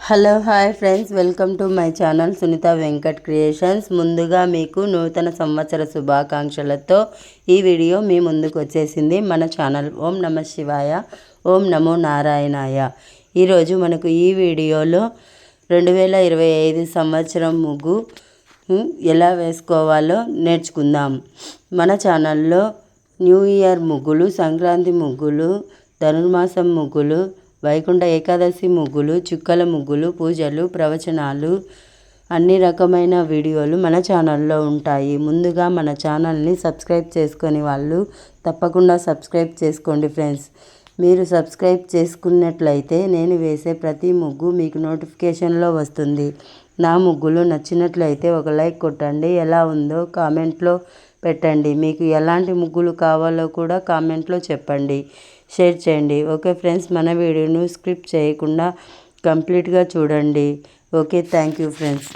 Hello hi friends, welcome to my channel Sunitha Venkat creations. ముందుగా మీకు నూతన సంవత్సర శుభాకాంక్షలతో ఈ వీడియో మీ ముందుకు వచ్చేసింది మన ఛానల్. ఓం నమ శివాయ, ఓం నమో నారాయణాయ. ఈరోజు మనకు ఈ వీడియోలో 2025 సంవత్సరం ముగ్గు ఎలా వేసుకోవాలో నేర్చుకుందాం. మన ఛానల్లో న్యూ ఇయర్ ముగ్గులు, సంక్రాంతి ముగ్గులు, ధనుర్మాసం ముగ్గులు, వైకుంఠ ఏకాదశి ముగ్గులు, చుక్కల ముగ్గులు, పూజలు, ప్రవచనాలు, అన్ని రకమైన వీడియోలు మన ఛానల్లో ఉంటాయి. ముందుగా మన ఛానల్ని సబ్స్క్రైబ్ చేసుకొని వాళ్ళు తప్పకుండా సబ్స్క్రైబ్ చేసుకోండి ఫ్రెండ్స్. మీరు సబ్స్క్రైబ్ చేసుకున్నట్లయితే నేను వేసే ప్రతి ముగ్గు మీకు నోటిఫికేషన్లో వస్తుంది. నా ముగ్గులు నచ్చినట్లయితే ఒక లైక్ కొట్టండి. ఎలా ఉందో కామెంట్లో పెట్టండి. మీకు ఎలాంటి ముగ్గులు కావాలో కూడా కామెంట్లో చెప్పండి, షేర్ చేయండి. ఓకే ఫ్రెండ్స్, మన వీడియోను స్క్రిప్ట్ చేయకుండా కంప్లీట్గా చూడండి. Okay, thank you friends.